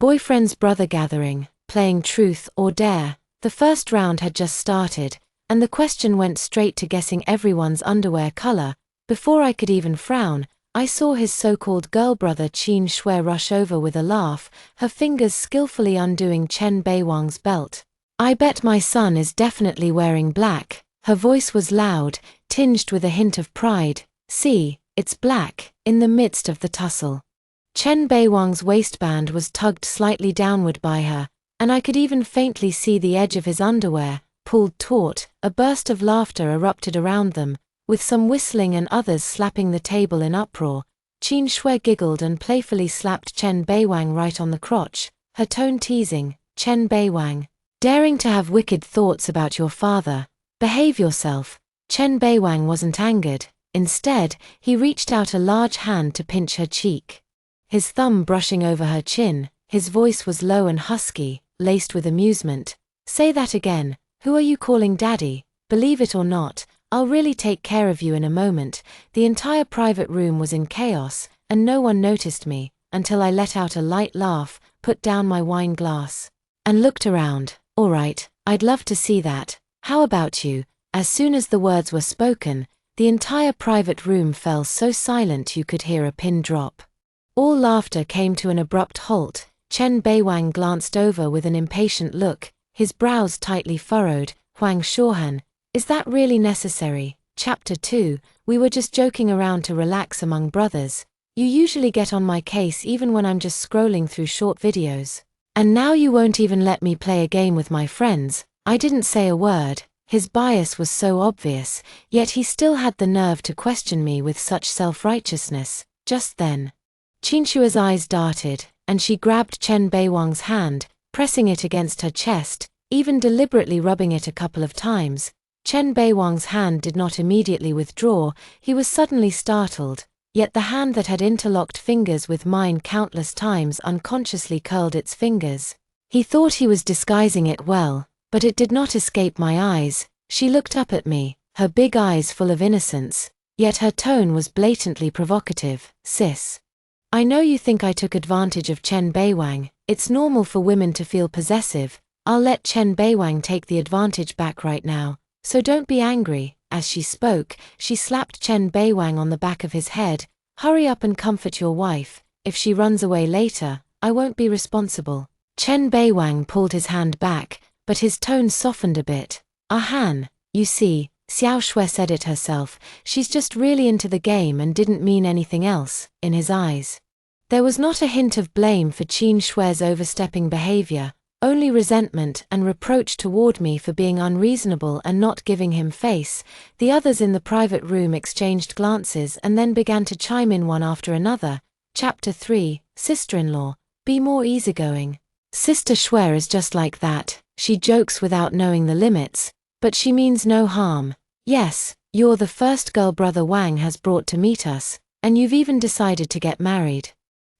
Boyfriend's brother gathering, playing truth or dare. The first round had just started, and the question went straight to guessing everyone's underwear color. Before I could even frown, I saw his so-called girl brother Qin Shui rush over with a laugh, her fingers skillfully undoing Chen Beiwang's belt. "I bet my son is definitely wearing black." Her voice was loud, tinged with a hint of pride. "See, it's black," in the midst of the tussle. Chen Beiwang's waistband was tugged slightly downward by her, and I could even faintly see the edge of his underwear, pulled taut. A burst of laughter erupted around them, with some whistling and others slapping the table in uproar. Qin Shui giggled and playfully slapped Chen Beiwang right on the crotch, her tone teasing. "Chen Beiwang, daring to have wicked thoughts about your father. Behave yourself." Chen Beiwang wasn't angered. Instead, he reached out a large hand to pinch her cheek. His thumb brushing over her chin, his voice was low and husky, laced with amusement. "Say that again. Who are you calling daddy? Believe it or not, I'll really take care of you in a moment." The entire private room was in chaos, and no one noticed me, until I let out a light laugh, put down my wine glass, and looked around. "All right, I'd love to see that. How about you?" As soon as the words were spoken, the entire private room fell so silent you could hear a pin drop. All laughter came to an abrupt halt. Chen Beiwang glanced over with an impatient look, his brows tightly furrowed. "Huang Shuohan, is that really necessary?" Chapter 2, we were just joking around to relax among brothers. You usually get on my case even when I'm just scrolling through short videos. And now you won't even let me play a game with my friends. I didn't say a word. His bias was so obvious, yet he still had the nerve to question me with such self-righteousness. Just then, Qinshua's eyes darted, and she grabbed Chen Beiwang's hand, pressing it against her chest, even deliberately rubbing it a couple of times. Chen Beiwang's hand did not immediately withdraw. He was suddenly startled, yet the hand that had interlocked fingers with mine countless times unconsciously curled its fingers. He thought he was disguising it well, but it did not escape my eyes. She looked up at me, her big eyes full of innocence, yet her tone was blatantly provocative. "Sis, I know you think I took advantage of Chen Beiwang. It's normal for women to feel possessive. I'll let Chen Beiwang take the advantage back right now, so don't be angry." As she spoke, she slapped Chen Beiwang on the back of his head. "Hurry up and comfort your wife. If she runs away later, I won't be responsible." Chen Beiwang pulled his hand back, but his tone softened a bit. "Han, you see, Xiao Shui said it herself. She's just really into the game and didn't mean anything else." In his eyes, there was not a hint of blame for Qin Shui's overstepping behavior, only resentment and reproach toward me for being unreasonable and not giving him face. The others in the private room exchanged glances and then began to chime in one after another. Chapter 3, Sister-in-law, be more easygoing. Sister Shui is just like that. She jokes without knowing the limits, but she means no harm. Yes, you're the first girl brother Wang has brought to meet us, and you've even decided to get married.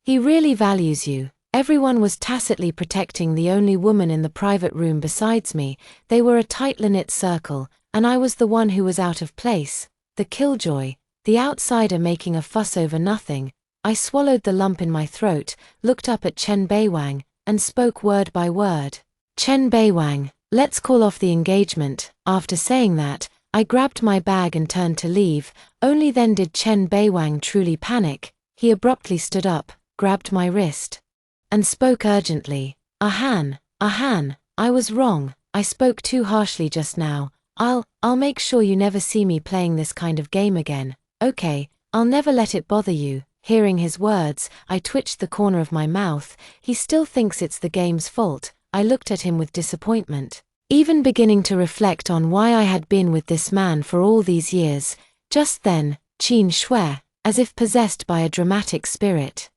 He really values you. Everyone was tacitly protecting the only woman in the private room besides me. They were a tightly-knit circle, and I was the one who was out of place, the killjoy, the outsider making a fuss over nothing. I swallowed the lump in my throat, looked up at Chen Beiwang, and spoke word by word. "Chen Beiwang, let's call off the engagement." After saying that, I grabbed my bag and turned to leave. Only then did Chen Beiwang truly panic. He abruptly stood up, grabbed my wrist, and spoke urgently. Han, I was wrong. I spoke too harshly just now. I'll make sure you never see me playing this kind of game again. Okay, I'll never let it bother you." Hearing his words, I twitched the corner of my mouth. He still thinks it's the game's fault. I looked at him with disappointment, even beginning to reflect on why I had been with this man for all these years. Just then, Qin Shui, as if possessed by a dramatic spirit,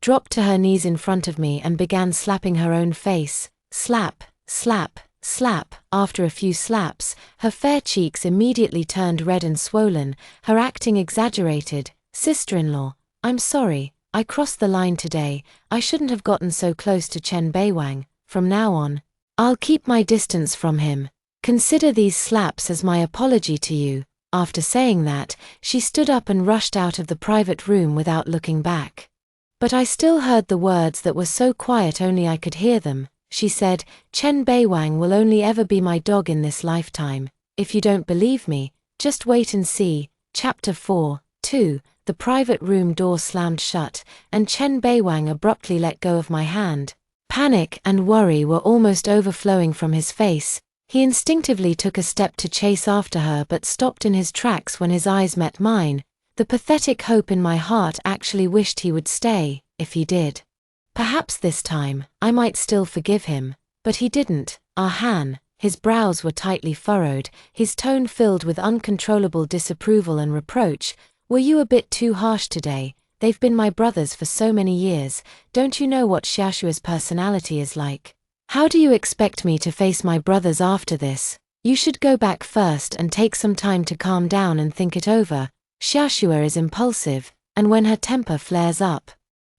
dropped to her knees in front of me and began slapping her own face. Slap, slap, slap. After a few slaps, her fair cheeks immediately turned red and swollen, her acting exaggerated. "Sister-in-law, I'm sorry, I crossed the line today. I shouldn't have gotten so close to Chen Beiwang. From now on, I'll keep my distance from him. Consider these slaps as my apology to you." After saying that, she stood up and rushed out of the private room without looking back. But I still heard the words that were so quiet only I could hear them. She said, "Chen Beiwang will only ever be my dog in this lifetime. If you don't believe me, just wait and see." Chapter 4, 2. The private room door slammed shut, and Chen Beiwang abruptly let go of my hand. Panic and worry were almost overflowing from his face. He instinctively took a step to chase after her but stopped in his tracks when his eyes met mine. The pathetic hope in my heart actually wished he would stay, if he did. Perhaps this time, I might still forgive him. But he didn't. Han. His brows were tightly furrowed, his tone filled with uncontrollable disapproval and reproach. "Were you a bit too harsh today? They've been my brothers for so many years. Don't you know what Xiaoshua's personality is like? How do you expect me to face my brothers after this? You should go back first and take some time to calm down and think it over. Xiaoshua is impulsive, and when her temper flares up,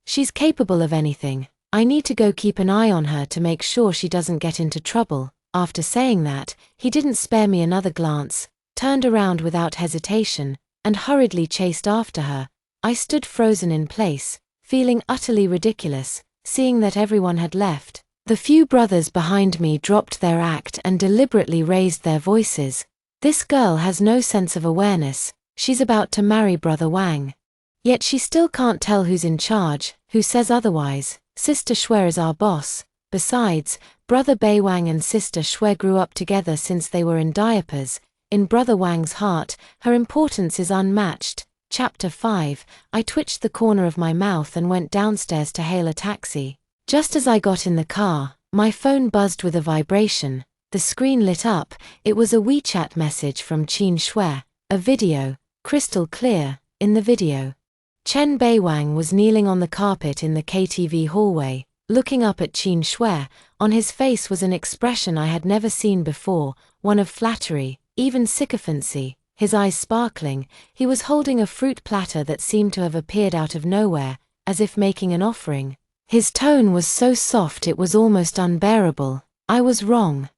she's capable of anything. I need to go keep an eye on her to make sure she doesn't get into trouble." After saying that, he didn't spare me another glance, turned around without hesitation, and hurriedly chased after her. I stood frozen in place, feeling utterly ridiculous, seeing that everyone had left. The few brothers behind me dropped their act and deliberately raised their voices. "This girl has no sense of awareness. She's about to marry Brother Wang. Yet she still can't tell who's in charge, who says otherwise. Sister Shui is our boss. Besides, Brother Beiwang and Sister Shui grew up together since they were in diapers. In Brother Wang's heart, her importance is unmatched." Chapter 5. I twitched the corner of my mouth and went downstairs to hail a taxi. Just as I got in the car, my phone buzzed with a vibration. The screen lit up. It was a WeChat message from Qin Shui. A video, crystal clear. In the video, Chen Beiwang was kneeling on the carpet in the KTV hallway, looking up at Qin Shui. On his face was an expression I had never seen before, one of flattery, even sycophancy, his eyes sparkling. He was holding a fruit platter that seemed to have appeared out of nowhere, as if making an offering. His tone was so soft it was almost unbearable. "I was wrong.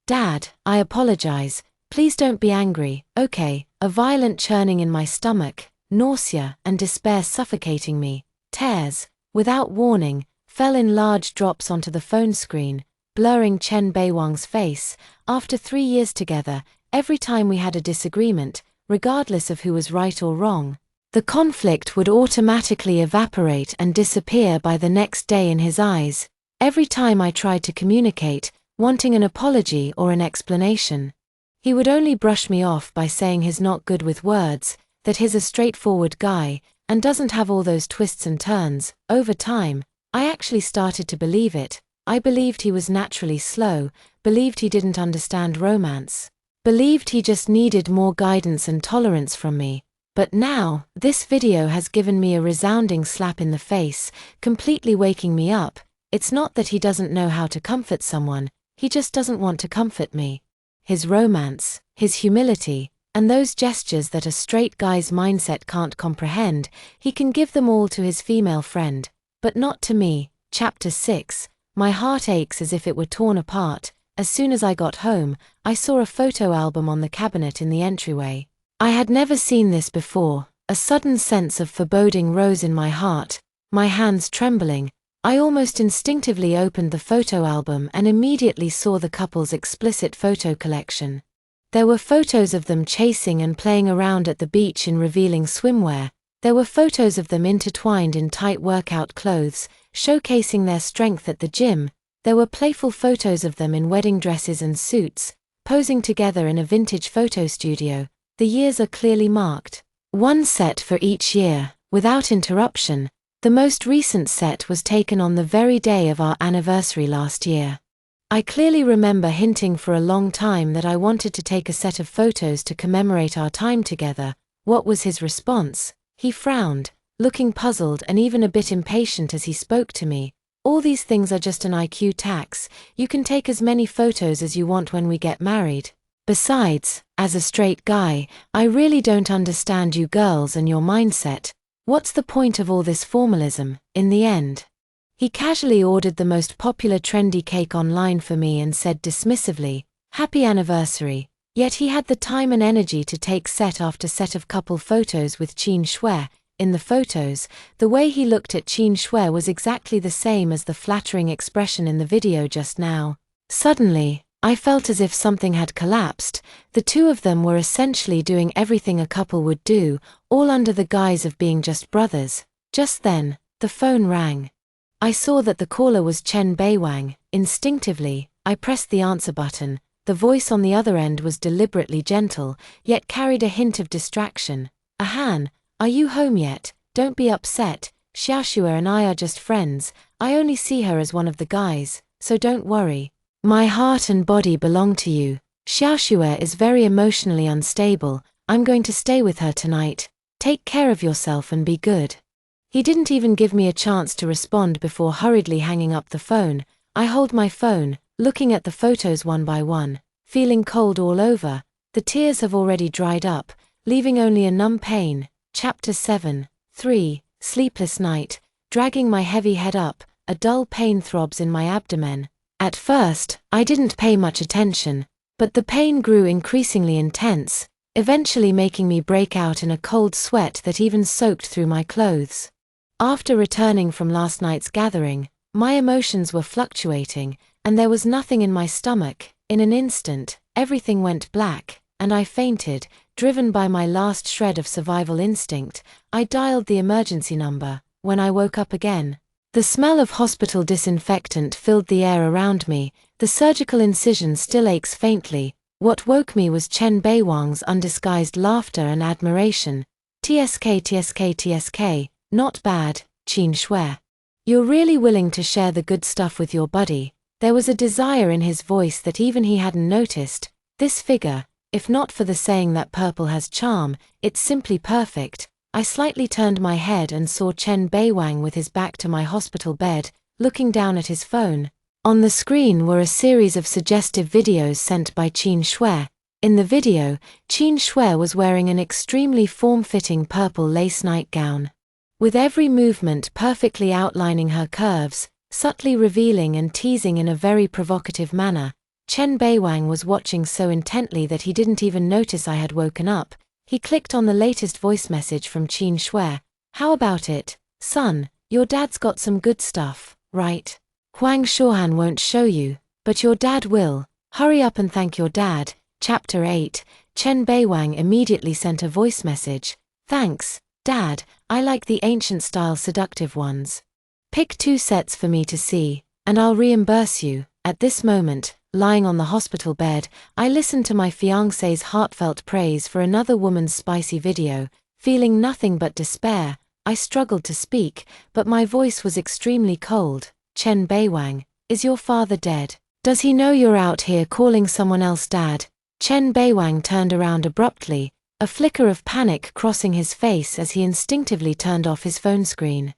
Dad, I apologize. Please don't be angry, okay?" A violent churning in my stomach, nausea and despair suffocating me. Tears, without warning, fell in large drops onto the phone screen, blurring Chen Beiwang's face. After 3 years together, every time we had a disagreement, regardless of who was right or wrong, the conflict would automatically evaporate and disappear by the next day in his eyes. Every time I tried to communicate, wanting an apology or an explanation, he would only brush me off by saying he's not good with words, that he's a straightforward guy, and doesn't have all those twists and turns. Over time, I actually started to believe it. I believed he was naturally slow, believed he didn't understand romance, believed he just needed more guidance and tolerance from me. But now, this video has given me a resounding slap in the face, completely waking me up. It's not that he doesn't know how to comfort someone, he just doesn't want to comfort me. His romance, his humility, and those gestures that a straight guy's mindset can't comprehend, he can give them all to his female friend, but not to me. Chapter 6. My heart aches as if it were torn apart. As soon as I got home, I saw a photo album on the cabinet in the entryway. I had never seen this before. A sudden sense of foreboding rose in my heart, my hands trembling. I almost instinctively opened the photo album and immediately saw the couple's explicit photo collection. There were photos of them chasing and playing around at the beach in revealing swimwear. There were photos of them intertwined in tight workout clothes, showcasing their strength at the gym. There were playful photos of them in wedding dresses and suits, posing together in a vintage photo studio. The years are clearly marked. One set for each year, without interruption. The most recent set was taken on the very day of our anniversary last year. I clearly remember hinting for a long time that I wanted to take a set of photos to commemorate our time together. What was his response? He frowned, looking puzzled and even a bit impatient as he spoke to me. "All these things are just an IQ tax. You can take as many photos as you want when we get married. Besides, as a straight guy, I really don't understand you girls and your mindset. What's the point of all this formalism, in the end?" He casually ordered the most popular trendy cake online for me and said dismissively, "Happy anniversary." Yet he had the time and energy to take set after set of couple photos with Qin Shui. in the photos, the way he looked at Qin Shui was exactly the same as the flattering expression in the video just now. Suddenly, I felt as if something had collapsed. The two of them were essentially doing everything a couple would do, all under the guise of being just brothers. Just then, the phone rang. I saw that the caller was Chen Beiwang. Instinctively, I pressed the answer button. The voice on the other end was deliberately gentle, yet carried a hint of distraction. "Han, are you home yet? Don't be upset. Xiaoxue and I are just friends. I only see her as one of the guys, so don't worry. My heart and body belong to you. Xiaoxue is very emotionally unstable. I'm going to stay with her tonight. Take care of yourself and be good." He didn't even give me a chance to respond before hurriedly hanging up the phone. I hold my phone, looking at the photos one by one, feeling cold all over. The tears have already dried up, leaving only a numb pain. Chapter 7, 3, Sleepless Night. Dragging my heavy head up, a dull pain throbs in my abdomen. At first, I didn't pay much attention, but the pain grew increasingly intense, eventually making me break out in a cold sweat that even soaked through my clothes. After returning from last night's gathering, my emotions were fluctuating, and there was nothing in my stomach. In an instant, everything went black, and I fainted. Driven by my last shred of survival instinct, I dialed the emergency number. When I woke up again, the smell of hospital disinfectant filled the air around me. The surgical incision still aches faintly. What woke me was Chen Beiwang's undisguised laughter and admiration. "TSK, TSK, TSK, not bad, Qin Shui. You're really willing to share the good stuff with your buddy." There was a desire in his voice that even he hadn't noticed. This figure, if not for the saying that purple has charm, it's simply perfect. I slightly turned my head and saw Chen Beiwang with his back to my hospital bed, looking down at his phone. On the screen were a series of suggestive videos sent by Qin Shui. In the video, Qin Shui was wearing an extremely form-fitting purple lace nightgown, with every movement perfectly outlining her curves, subtly revealing and teasing in a very provocative manner. Chen Beiwang was watching so intently that he didn't even notice I had woken up. He clicked on the latest voice message from Qin Shui. "How about it, son? Your dad's got some good stuff, right? Huang Shuhan won't show you, but your dad will. Hurry up and thank your dad." Chapter 8. Chen Beiwang immediately sent a voice message. "Thanks, Dad, I like the ancient-style seductive ones. Pick 2 sets for me to see, and I'll reimburse you." At this moment, lying on the hospital bed, I listened to my fiancé's heartfelt praise for another woman's spicy video. Feeling nothing but despair, I struggled to speak, but my voice was extremely cold. "Chen Beiwang, is your father dead? Does he know you're out here calling someone else dad?" Chen Beiwang turned around abruptly, a flicker of panic crossing his face as he instinctively turned off his phone screen.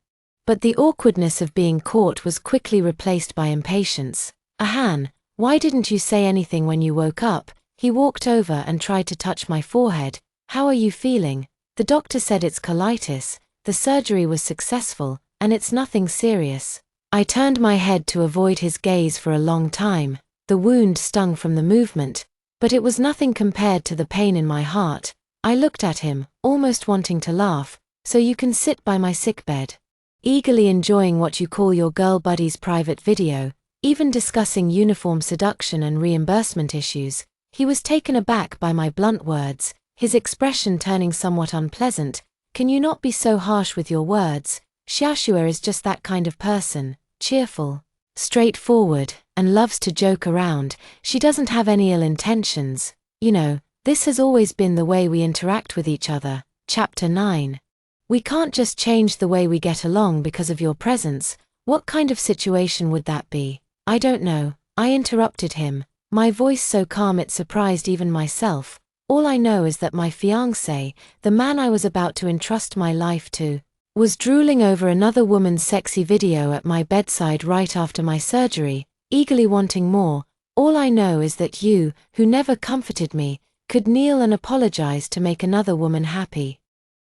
But the awkwardness of being caught was quickly replaced by impatience. "Han, why didn't you say anything when you woke up?" He walked over and tried to touch my forehead. "How are you feeling? The doctor said it's colitis, the surgery was successful, and it's nothing serious." I turned my head to avoid his gaze for a long time. The wound stung from the movement, but it was nothing compared to the pain in my heart. I looked at him, almost wanting to laugh. "So you can sit by my sickbed?" Eagerly enjoying what you call your girl buddy's private video, even discussing uniform seduction and reimbursement issues. He was taken aback by my blunt words, his expression turning somewhat unpleasant. "Can you not be so harsh with your words? Xiaoxue is just that kind of person, cheerful, straightforward, and loves to joke around. She doesn't have any ill intentions. You know, this has always been the way we interact with each other." Chapter 9. We can't just change the way we get along because of your presence. What kind of situation would that be? I don't know, I interrupted him, my voice so calm it surprised even myself. All I know is that my fiancé, the man I was about to entrust my life to, was drooling over another woman's sexy video at my bedside right after my surgery, eagerly wanting more. All I know is that you, who never comforted me, could kneel and apologize to make another woman happy,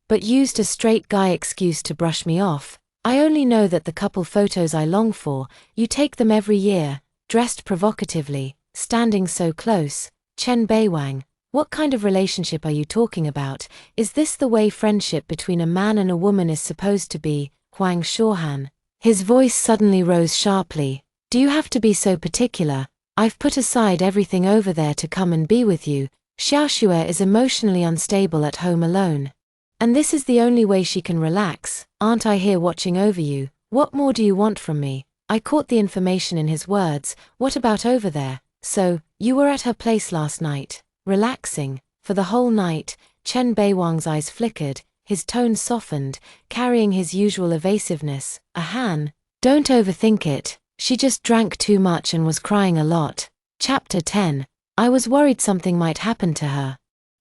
but used a straight guy excuse to brush me off. I only know that the couple photos I long for, you take them every year, dressed provocatively, standing so close. Chen Beiwang, What kind of relationship are you talking about? Is this the way friendship between a man and a woman is supposed to be, Huang Shaohan? His voice suddenly rose sharply. Do you have to be so particular? I've put aside everything over there to come and be with you. Xiaoxue is emotionally unstable at home alone. And this is the only way she can relax. Aren't I here watching over you? What more do you want from me? I caught the information in his words. What about over there? So, you were at her place last night, relaxing. For the whole night, Chen Beiwang's eyes flickered, his tone softened, carrying his usual evasiveness. Han, don't overthink it. She just drank too much and was crying a lot. Chapter 10. I was worried something might happen to her.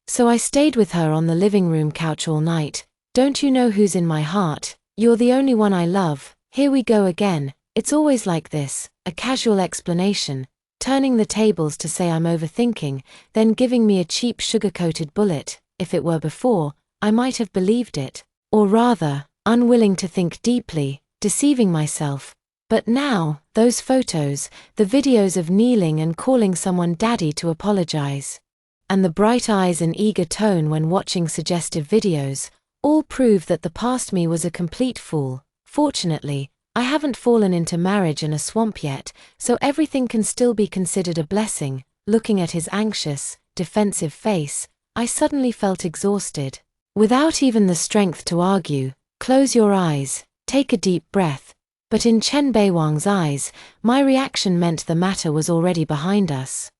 So I stayed with her on the living room couch all night. Don't you know who's in my heart? You're the only one I love. Here we go again. It's always like this, a casual explanation, turning the tables to say I'm overthinking, then giving me a cheap sugar-coated bullet. If it were before, I might have believed it. Or rather, unwilling to think deeply, deceiving myself. But now, those photos, the videos of kneeling and calling someone daddy to apologize, and the bright eyes and eager tone when watching suggestive videos, all prove that the past me was a complete fool. Fortunately, I haven't fallen into marriage and a swamp yet, so everything can still be considered a blessing. Looking at his anxious, defensive face, I suddenly felt exhausted. Without even the strength to argue, close your eyes, take a deep breath. But in Chen Beiwang's eyes, my reaction meant the matter was already behind us.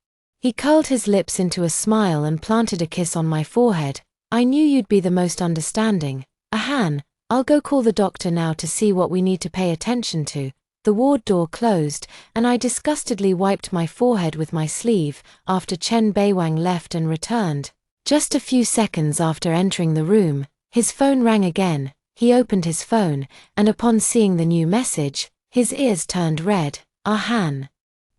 He curled his lips into a smile and planted a kiss on my forehead. I knew you'd be the most understanding. Han, I'll go call the doctor now to see what we need to pay attention to. The ward door closed, and I disgustedly wiped my forehead with my sleeve after Chen Beiwang left and returned. Just a few seconds after entering the room, his phone rang again. He opened his phone, and upon seeing the new message, his ears turned red. Han,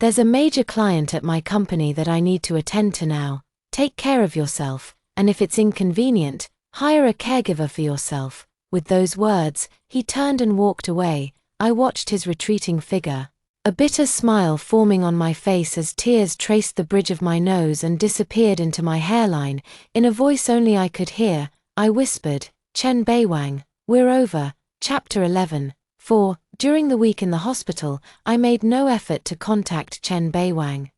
there's a major client at my company that I need to attend to now. Take care of yourself, and if it's inconvenient, hire a caregiver for yourself. With those words, he turned and walked away. I watched his retreating figure, a bitter smile forming on my face as tears traced the bridge of my nose and disappeared into my hairline. In a voice only I could hear, I whispered, Chen Beiwang, we're over. Chapter 11. 4. During the week in the hospital, I made no effort to contact Chen Beiwang.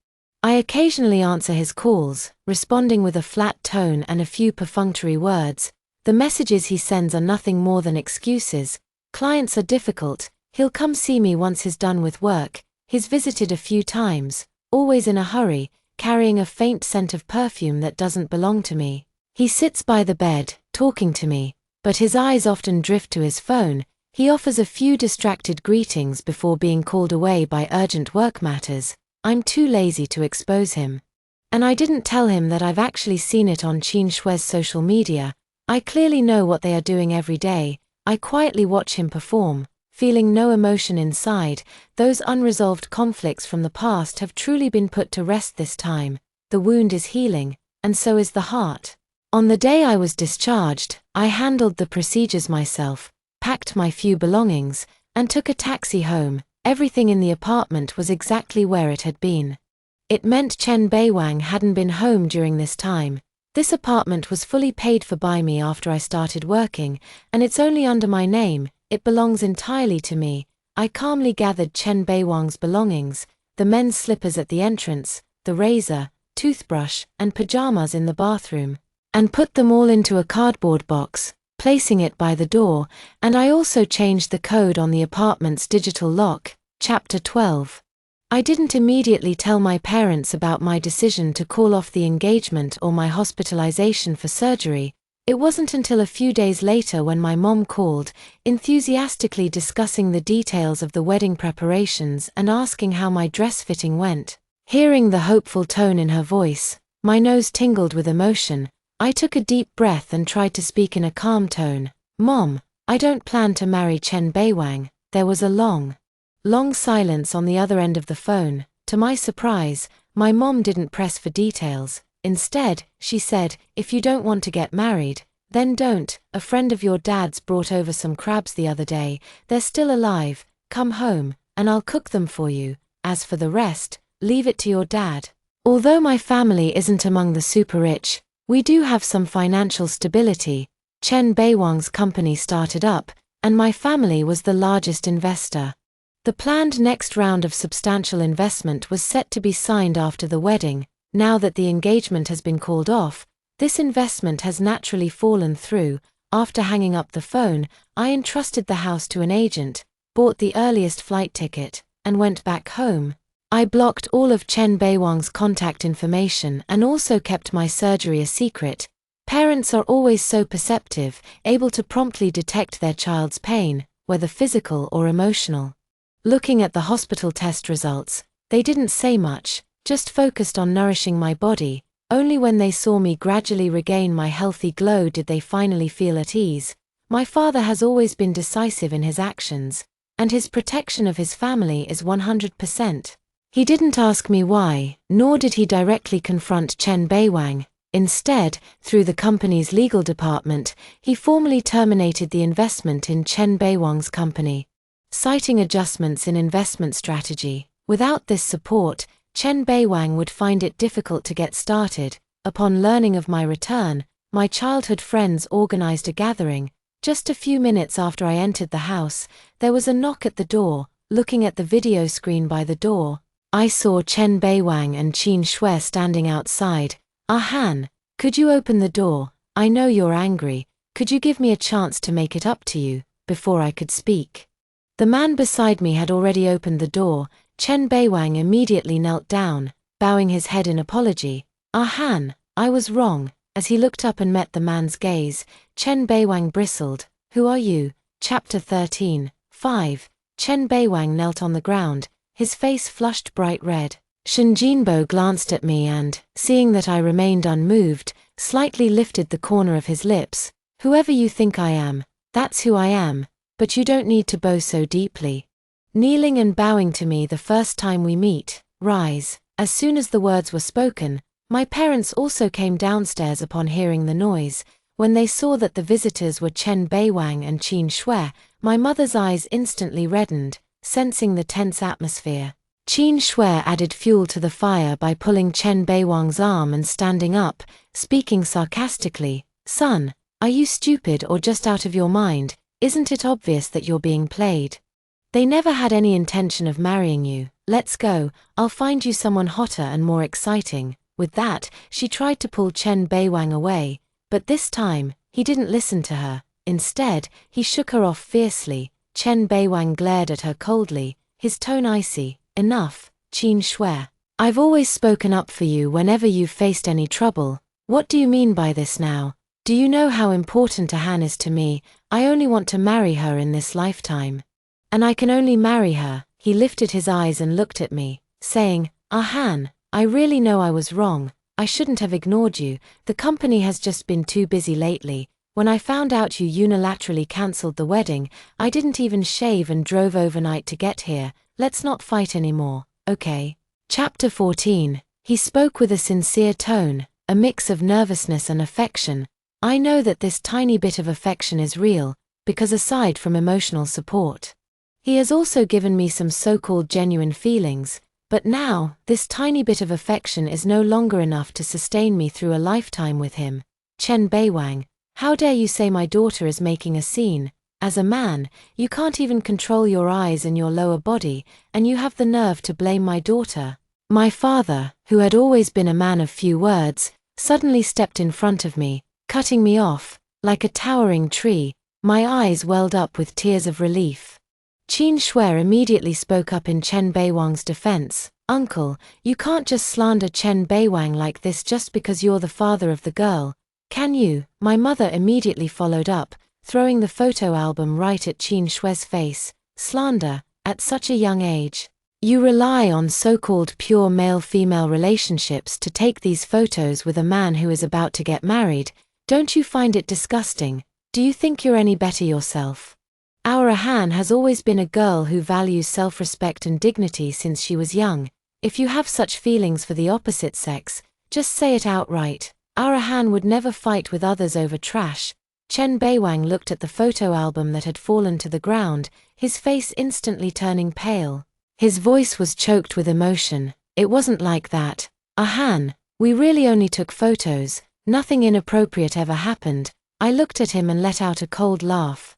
I occasionally answer his calls, responding with a flat tone and a few perfunctory words. The messages he sends are nothing more than excuses. Clients are difficult. He'll come see me once he's done with work. He's visited a few times, always in a hurry, carrying a faint scent of perfume that doesn't belong to me. He sits by the bed, talking to me, but his eyes often drift to his phone. He offers a few distracted greetings before being called away by urgent work matters. I'm too lazy to expose him. And I didn't tell him that I've actually seen it on Qin Shui's social media. I clearly know what they are doing every day. I quietly watch him perform, feeling no emotion inside. Those unresolved conflicts from the past have truly been put to rest this time. The wound is healing, and so is the heart. On the day I was discharged, I handled the procedures myself, packed my few belongings, and took a taxi home. Everything in the apartment was exactly where it had been. It meant Chen Beiwang hadn't been home during this time. This apartment was fully paid for by me after I started working, and it's only under my name. It belongs entirely to me. I calmly gathered Chen Beiwang's belongings, the men's slippers at the entrance, the razor, toothbrush, and pajamas in the bathroom, and put them all into a cardboard box, placing it by the door, and I also changed the code on the apartment's digital lock. Chapter 12. I didn't immediately tell my parents about my decision to call off the engagement or my hospitalization for surgery. It wasn't until a few days later when my mom called, enthusiastically discussing the details of the wedding preparations and asking how my dress fitting went. Hearing the hopeful tone in her voice, my nose tingled with emotion. I took a deep breath and tried to speak in a calm tone. Mom, I don't plan to marry Chen Beiwang. There was a long silence on the other end of the phone. To my surprise, my mom didn't press for details. Instead, she said, if you don't want to get married, then don't. A friend of your dad's brought over some crabs the other day. They're still alive. Come home, and I'll cook them for you. As for the rest, leave it to your dad. Although my family isn't among the super rich, We do have some financial stability. Chen Beiwang's company started up, and my family was the largest investor. The planned next round of substantial investment was set to be signed after the wedding. Now that the engagement has been called off, this investment has naturally fallen through. After hanging up the phone, I entrusted the house to an agent, bought the earliest flight ticket, and went back home. I blocked all of Chen Beiwang's contact information and also kept my surgery a secret. Parents are always so perceptive, able to promptly detect their child's pain, whether physical or emotional. Looking at the hospital test results, they didn't say much, just focused on nourishing my body. Only when they saw me gradually regain my healthy glow did they finally feel at ease. My father has always been decisive in his actions, and his protection of his family is 100%. He didn't ask me why, nor did he directly confront Chen Beiwang. Instead, through the company's legal department, he formally terminated the investment in Chen Beiwang's company, citing adjustments in investment strategy. Without this support, Chen Beiwang would find it difficult to get started. Upon learning of my return, my childhood friends organized a gathering. Just a few minutes after I entered the house, there was a knock at the door. Looking at the video screen by the door, I saw Chen Beiwang and Qin Shui standing outside. Han, could you open the door? I know you're angry. Could you give me a chance to make it up to you? Before I could speak, the man beside me had already opened the door. Chen Beiwang immediately knelt down, bowing his head in apology. Han, I was wrong. As he looked up and met the man's gaze, Chen Beiwang bristled. Who are you? Chapter 13, 5. Chen Beiwang knelt on the ground, his face flushed bright red. Shen Jinbo glanced at me and, seeing that I remained unmoved, slightly lifted the corner of his lips. Whoever you think I am, that's who I am, but you don't need to bow so deeply. Kneeling and bowing to me the first time we meet, rise. As soon as the words were spoken, my parents also came downstairs upon hearing the noise. When they saw that the visitors were Chen Beiwang and Qin Shui, my mother's eyes instantly reddened, sensing the tense atmosphere. Qin Shui added fuel to the fire by pulling Chen Beiwang's arm and standing up, speaking sarcastically. Son, are you stupid or just out of your mind? Isn't it obvious that you're being played? They never had any intention of marrying you. Let's go, I'll find you someone hotter and more exciting. With that, she tried to pull Chen Beiwang away, but this time, he didn't listen to her. Instead, he shook her off fiercely. Chen Beiwang glared at her coldly, his tone icy. Enough, Qin Shui. I've always spoken up for you whenever you've faced any trouble. What do you mean by this now? Do you know how important Han is to me? I only want to marry her in this lifetime. And I can only marry her. He lifted his eyes and looked at me, saying, Han, I really know I was wrong. I shouldn't have ignored you. The company has just been too busy lately. When I found out you unilaterally cancelled the wedding, I didn't even shave and drove overnight to get here. Let's not fight anymore, okay? Chapter 14. He spoke with a sincere tone, a mix of nervousness and affection. I know that this tiny bit of affection is real, because aside from emotional support, he has also given me some so-called genuine feelings. But now, this tiny bit of affection is no longer enough to sustain me through a lifetime with him. Chen Beiwang, how dare you say my daughter is making a scene? As a man, you can't even control your eyes and your lower body, and you have the nerve to blame my daughter. My father, who had always been a man of few words, suddenly stepped in front of me, cutting me off. Like a towering tree, my eyes welled up with tears of relief. Qin Shui immediately spoke up in Chen Beiwang's defense. Uncle, you can't just slander Chen Beiwang like this just because you're the father of the girl. Can you? My mother immediately followed up, throwing the photo album right at Qin Shui's face. Slander, at such a young age. You rely on so-called pure male-female relationships to take these photos with a man who is about to get married. Don't you find it disgusting? Do you think you're any better yourself? Our Han has always been a girl who values self-respect and dignity since she was young. If you have such feelings for the opposite sex, just say it outright. Our Han would never fight with others over trash. Chen Beiwang looked at the photo album that had fallen to the ground, his face instantly turning pale. His voice was choked with emotion. It wasn't like that. Han, we really only took photos. Nothing inappropriate ever happened. I looked at him and let out a cold laugh.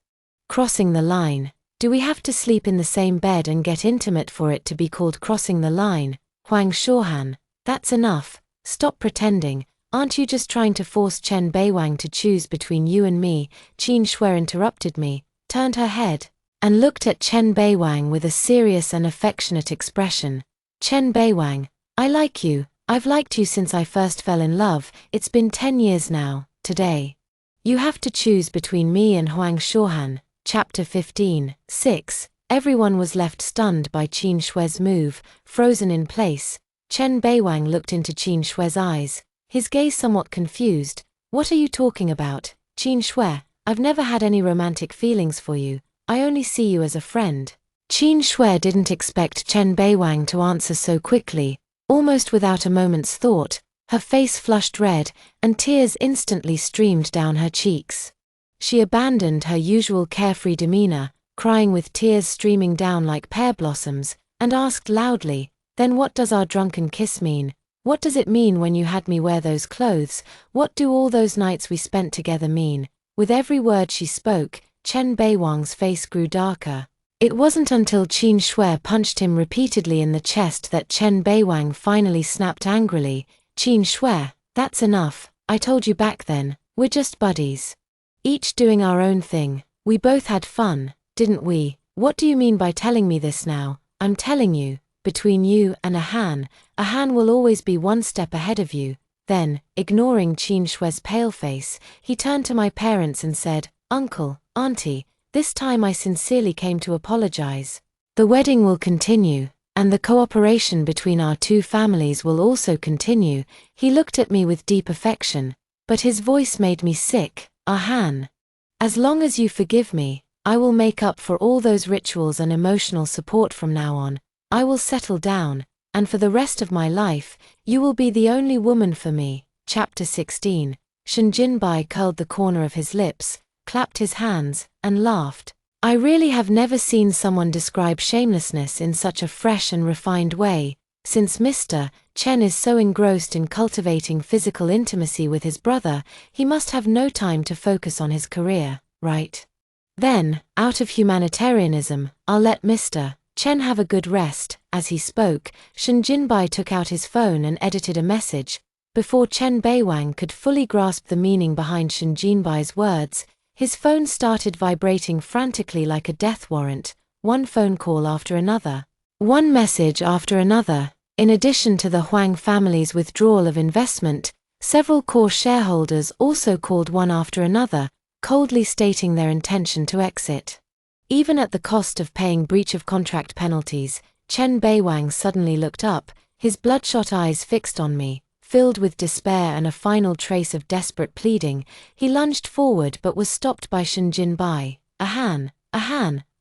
Crossing the line. Do we have to sleep in the same bed and get intimate for it to be called crossing the line? Huang Shaohan, that's enough. Stop pretending. Aren't you just trying to force Chen Beiwang to choose between you and me? Qin Shui interrupted me, turned her head, and looked at Chen Beiwang with a serious and affectionate expression. Chen Beiwang, I like you. I've liked you since I first fell in love. It's been 10 years now, today. You have to choose between me and Huang Shaohan. Chapter 15, 6. Everyone was left stunned by Qin Shui's move, frozen in place. Chen Beiwang looked into Qin Shui's eyes, his gaze somewhat confused. What are you talking about, Qin Shui? I've never had any romantic feelings for you. I only see you as a friend. Qin Shui didn't expect Chen Beiwang to answer so quickly. Almost without a moment's thought, her face flushed red, and tears instantly streamed down her cheeks. She abandoned her usual carefree demeanor, crying with tears streaming down like pear blossoms, and asked loudly, "Then what does our drunken kiss mean? What does it mean when you had me wear those clothes? What do all those nights we spent together mean?" With every word she spoke, Chen Beiwang's face grew darker. It wasn't until Qin Shui punched him repeatedly in the chest that Chen Beiwang finally snapped angrily, "Qin Shui, that's enough. I told you back then, we're just buddies. Each doing our own thing. We both had fun, didn't we? What do you mean by telling me this now? I'm telling you, between you and a Han will always be one step ahead of you." Then, ignoring Qin Shui's pale face, he turned to my parents and said, "Uncle, Auntie, this time I sincerely came to apologize. The wedding will continue, and the cooperation between our two families will also continue." He looked at me with deep affection, but his voice made me sick. "Han, as long as you forgive me, I will make up for all those rituals and emotional support from now on. I will settle down, and for the rest of my life, you will be the only woman for me." Chapter 16. Shen Jinbai curled the corner of his lips, clapped his hands, and laughed. I really have never seen someone describe shamelessness in such a fresh and refined way. Since Mr. Chen is so engrossed in cultivating physical intimacy with his brother, he must have no time to focus on his career, right? Then, out of humanitarianism, I'll let Mr. Chen have a good rest. As he spoke, Shen Jinbai took out his phone and edited a message. Before Chen Beiwang could fully grasp the meaning behind Shen Jinbai's words, his phone started vibrating frantically like a death warrant, one phone call after another, one message after another. In addition to the Huang family's withdrawal of investment, several core shareholders also called one after another, coldly stating their intention to exit. Even at the cost of paying breach of contract penalties, Chen Beiwang suddenly looked up, his bloodshot eyes fixed on me. Filled with despair and a final trace of desperate pleading, he lunged forward but was stopped by Shen Jinbai. "Han,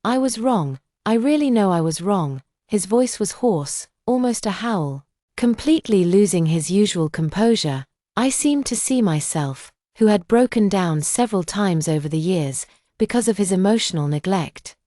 I was wrong. I really know I was wrong." His voice was hoarse, almost a howl. Completely losing his usual composure, I seemed to see myself, who had broken down several times over the years, because of his emotional neglect.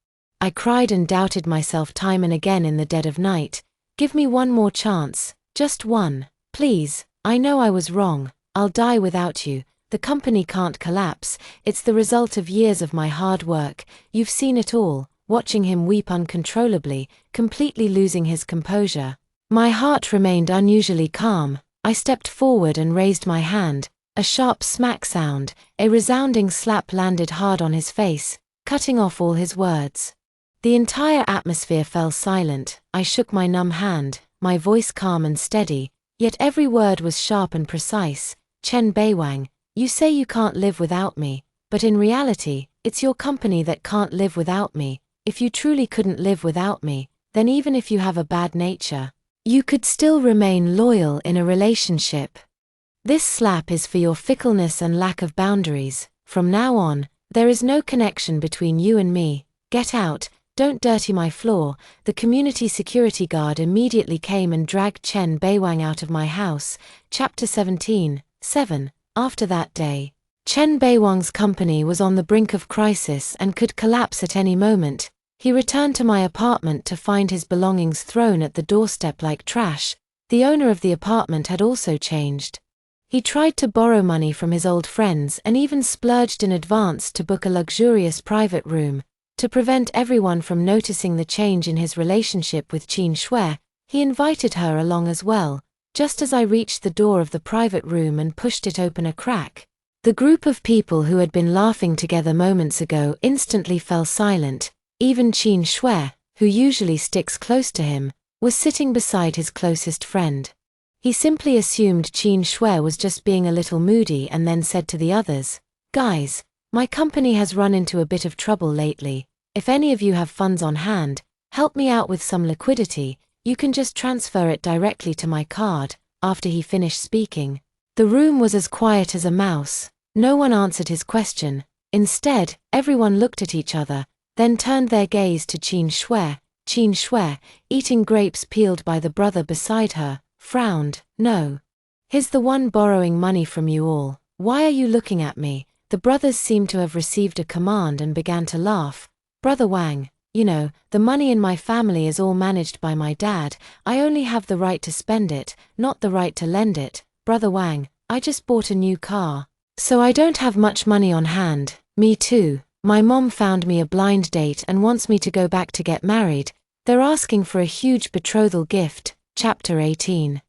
I cried and doubted myself time and again in the dead of night. "Give me one more chance, just one, please. I know I was wrong. I'll die without you. The company can't collapse. It's the result of years of my hard work. You've seen it all." Watching him weep uncontrollably, completely losing his composure, my heart remained unusually calm. I stepped forward and raised my hand. A sharp smack sound, a resounding slap landed hard on his face, cutting off all his words. The entire atmosphere fell silent. I shook my numb hand, my voice calm and steady, yet every word was sharp and precise. "Chen Beiwang, you say you can't live without me, but in reality, it's your company that can't live without me. If you truly couldn't live without me, then even if you have a bad nature, you could still remain loyal in a relationship. This slap is for your fickleness and lack of boundaries. From now on, there is no connection between you and me. Get out. Don't dirty my floor." The community security guard immediately came and dragged Chen Beiwang out of my house. Chapter 17, 7. After that day, Chen Beiwang's company was on the brink of crisis and could collapse at any moment. He returned to my apartment to find his belongings thrown at the doorstep like trash. The owner of the apartment had also changed. He tried to borrow money from his old friends and even splurged in advance to book a luxurious private room. To prevent everyone from noticing the change in his relationship with Qin Shui, he invited her along as well. Just as I reached the door of the private room and pushed it open a crack, the group of people who had been laughing together moments ago instantly fell silent. Even Qin Shui, who usually sticks close to him, was sitting beside his closest friend. He simply assumed Qin Shui was just being a little moody and then said to the others, "Guys, my company has run into a bit of trouble lately. If any of you have funds on hand, help me out with some liquidity. You can just transfer it directly to my card." After he finished speaking, the room was as quiet as a mouse. No one answered his question. Instead, everyone looked at each other, then turned their gaze to Qin Shui. Qin Shui, eating grapes peeled by the brother beside her, frowned. "No. He's the one borrowing money from you all. Why are you looking at me?" The brothers seemed to have received a command and began to laugh. "Brother Wang, you know, the money in my family is all managed by my dad. I only have the right to spend it, not the right to lend it. Brother Wang, I just bought a new car, so I don't have much money on hand." "Me too. My mom found me a blind date and wants me to go back to get married. They're asking for a huge betrothal gift." Chapter 18.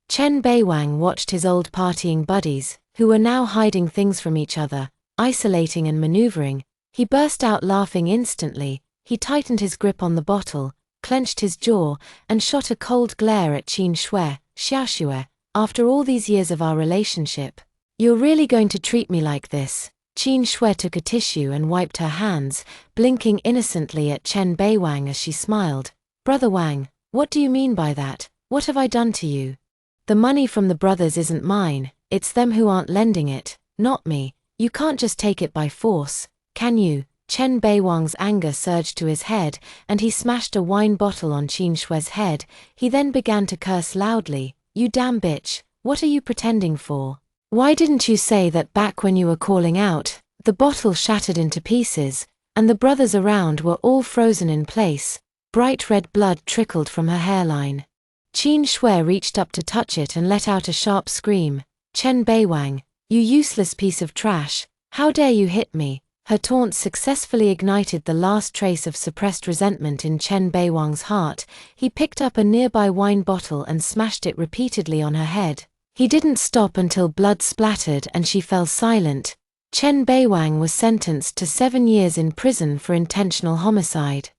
Chen Beiwang watched his old partying buddies, who were now hiding things from each other, isolating and maneuvering. He burst out laughing instantly. He tightened his grip on the bottle, clenched his jaw, and shot a cold glare at Qin Shui. "Xiaoxue, after all these years of our relationship, you're really going to treat me like this?" Qin Shui took a tissue and wiped her hands, blinking innocently at Chen Beiwang as she smiled. "Brother Wang, what do you mean by that? What have I done to you? The money from the brothers isn't mine, it's them who aren't lending it, not me. You can't just take it by force, can you?" Chen Beiwang's anger surged to his head, and he smashed a wine bottle on Qin Shui's head. He then began to curse loudly. "You damn bitch, what are you pretending for? Why didn't you say that back when you were calling out?" The bottle shattered into pieces, and the brothers around were all frozen in place. Bright red blood trickled from her hairline. Qin Shui reached up to touch it and let out a sharp scream. "Chen Beiwang, you useless piece of trash, how dare you hit me?" Her taunt successfully ignited the last trace of suppressed resentment in Chen Beiwang's heart. He picked up a nearby wine bottle and smashed it repeatedly on her head. He didn't stop until blood splattered and she fell silent. Chen Beiwang was sentenced to 7 years in prison for intentional homicide,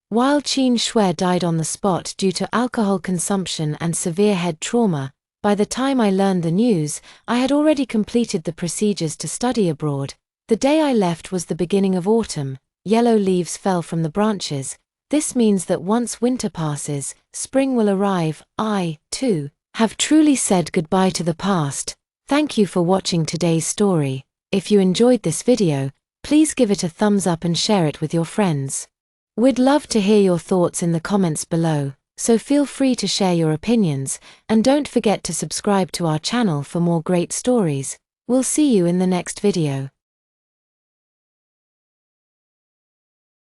while Qin Shui died on the spot due to alcohol consumption and severe head trauma. By the time I learned the news, I had already completed the procedures to study abroad. The day I left was the beginning of autumn. Yellow leaves fell from the branches. This means that once winter passes, spring will arrive. I, too, have truly said goodbye to the past. Thank you for watching today's story. If you enjoyed this video, please give it a thumbs up and share it with your friends. We'd love to hear your thoughts in the comments below, so feel free to share your opinions, and don't forget to subscribe to our channel for more great stories. We'll see you in the next video.